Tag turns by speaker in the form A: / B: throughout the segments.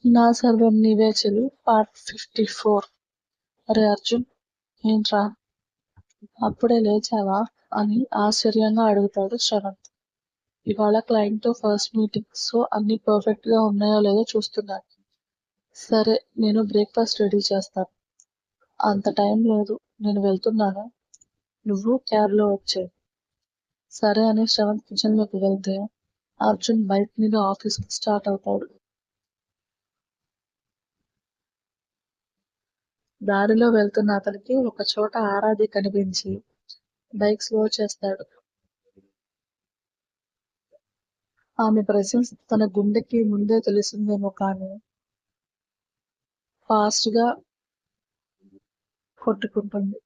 A: నా సర్వం నీవే చెలి పార్ట్ 54. అరే అర్జున్, ఏంట్రా అప్పుడే లేచావా అని ఆశ్చర్యంగా అడుగుతాడు శ్రవంత్. ఇవాళ క్లయింట్ తో ఫస్ట్ మీటింగ్, సో అన్ని పర్ఫెక్ట్ గా ఉన్నాయో లేదో చూస్తున్నాను. సరే, నేను బ్రేక్ఫాస్ట్ రెడీ చేస్తాను. అంత టైం లేదు, నేను వెళ్తున్నాను. నువ్వు క్యాబ్ లో వచ్చే. సరే అని శ్రవంత్ కిచెన్ లోకి వెళ్తే అర్జున్ బైక్ మీద ఆఫీస్ కి స్టార్ట్ అవుతాడు. దారిలో వెళ్తున్న అతనికి ఒక చోట ఆరాధ్య కనిపించి బైక్ స్లో చేస్తాడు. ఆమె ప్రెసెన్స్ తన గుండెకి ముందే తెలిసిందేమో కానీ ఫాస్ట్ గా కొట్టుకుంటుంది.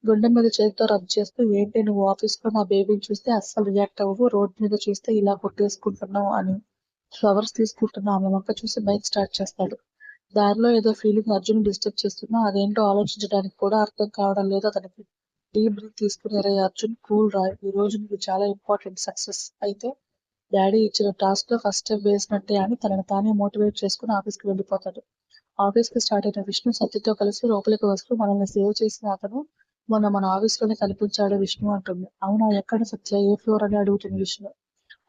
A: గుండె మీద చేతితో రబ్ చేస్తూ, ఏంటి నువ్వు ఆఫీస్ లో నా బేబీని చూస్తే అస్సలు రియాక్ట్ అవ్వవు, రోడ్ మీద చూస్తే ఇలా కొట్టేసుకుంటున్నావు అని ఫ్లవర్స్ తీసుకుంటున్నా ఆమె వంక చూసి బైక్ స్టార్ట్ చేస్తాడు. దారిలో ఏదో ఫీలింగ్ అర్జున్ డిస్టర్బ్ చేస్తున్నా అదేంటో ఆలోచించడానికి కూడా అర్థం కావడం లేదు అతనికి. డీప్ బ్రీత్ తీసుకుని, రే అర్జున్, కూల్ రా, ఈ రోజు నీకు చాలా ఇంపార్టెంట్ సక్సెస్ అయితే డాడీ ఇచ్చిన టాస్క్ లో ఫస్ట్ స్టెప్ వేసినట్టే అని తనని తానే మోటివేట్ చేసుకుని ఆఫీస్ కి వెళ్ళిపోతాడు. ఆఫీస్ కి స్టార్ట్ అయిన విష్ణు సత్యతో కలిసి లోపలికి వస్తూ, మనల్ని సేవ్ చేసిన అతను మొన్న మన ఆఫీస్ లోనే కనిపించాడు విష్ణు అంటుంది. అవునా, ఎక్కడ సత్య, ఏ ఫ్లోర్ అని అడుగుతుంది విష్ణు.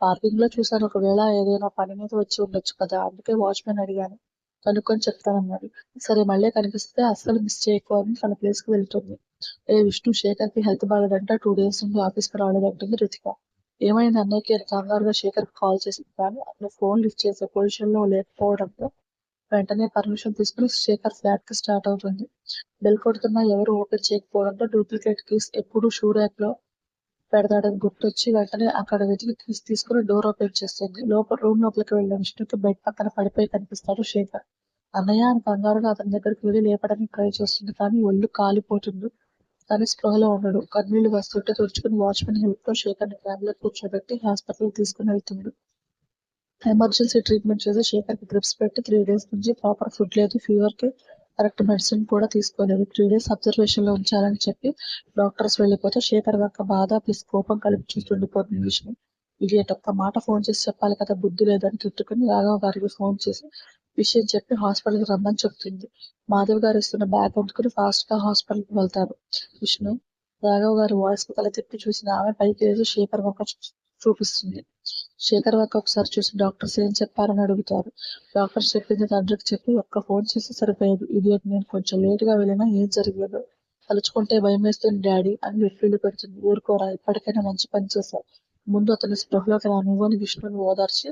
A: పార్కింగ్ లో చూశాను, ఒకవేళ ఏదైనా పని మీద వచ్చి ఉండొచ్చు కదా, అందుకే వాచ్మెన్ అడిగాను, కనుక్కొని చెప్తానన్నాడు. సరే, మళ్ళీ కనిపిస్తే అస్సలు మిస్ చేయకు అని తన ప్లేస్ కి వెళ్తుంది. ఏ విష్ణు, శేఖర్ కి హెల్త్ బాగాలేదంట, 2 days నుండి ఆఫీస్ కి రాలేదంటుంది రితిక. ఏమైంది అన్నయ్యకి అని కంగారుగా శేఖర్ కి కాల్ చేసింది, కానీ అతను ఫోన్ లిఫ్ట్ చేసే పొజిషన్ లో లేకపోవడంతో వెంటనే పర్మిషన్ తీసుకుని శేఖర్ ఫ్లాట్ కి స్టార్ట్ అవుతుంది. బెల్ కొడుతున్నా ఎవరు ఓపెన్ చేయకపోవడంతో డూప్లికేట్ కీస్ ఎప్పుడు షూ ర్యాక్ లో పెడతాడని గుర్తొచ్చి వెంటనే అక్కడ వెతికి కీస్ తీసుకుని డోర్ ఓపెన్ చేస్తుంది. రూమ్ లోపలికి వెళ్ళిన విష్ణుకి బెడ్ పక్కన పడిపోయి కనిపిస్తాడు శేఖర్. అన్నయ్య అని కంగారుగా అతని దగ్గరికి వెళ్ళి లేపడానికి ట్రై చేస్తుంది, కానీ ఒళ్ళు కాలిపోతుంది. కానీ స్పృహలో ఉండడు. కన్నీళ్లు వస్తుంటే తుడుచుకుని వాచ్మెన్ హెల్ప్ తో శేఖర్ ని క్యాబ్ లో కూర్చోబెట్టి హాస్పిటల్ తీసుకుని వెళ్తుంది. ఎమర్జెన్సీ ట్రీట్మెంట్ చేసి శేఖర్ కి డ్రిప్స్ పెట్టి 3 days నుంచి ప్రాపర్ ఫుడ్ లేదు, ఫీవర్ కి కరెక్ట్ మెడిసిన్ కూడా తీసుకోలేదు. 3 days అబ్జర్వేషన్ లో ఉంచాలని చెప్పి డాక్టర్స్ వెళ్ళిపోతే శేఖర్ వంక బాధ ప్లస్ కోపం కలిపి చూస్తుండిపోతుంది విషయం. ఇడియట్, ఒక్క మాట ఫోన్ చేసి చెప్పాలి కదా, బుద్ధి లేదని తిట్టుకుని రాఘవ్ గారికి ఫోన్ చేసి విషయం చెప్పి హాస్పిటల్ కి రమ్మని చెప్తుంది. మాధవ్ గారు ఇస్తున్న బ్యాగ్ అందుకుని ఫాస్ట్ గా హాస్పిటల్ కి వెళ్తారు విష్ణు. రాఘవ్ గారి వాయిస్ కు తల తిప్పి చూసిన ఆమె పైకి వేసి శేఖర్ వంక చూపిస్తుంది. శేఖర్ వంక ఒకసారి చూసి డాక్టర్స్ ఏం చెప్పారని అడుగుతారు. డాక్టర్స్ చెప్పింది తండ్రికి చెప్పి ఒక్క ఫోన్ చేసి సరిపోయేది. ఇడియట్, నేను కొంచెం లేట్ గా వెళ్ళినా ఏం జరిగేదో తలుచుకుంటే భయం వేస్తుంది డాడీ అని వెట్టిల్లు పెడుతుంది. ఊరుకోరా, ఇప్పటికైనా మంచి పని చేశావు, ముందు అతని స్పృహలోకి రానివ్వు అని విష్ణుని ఓదార్చి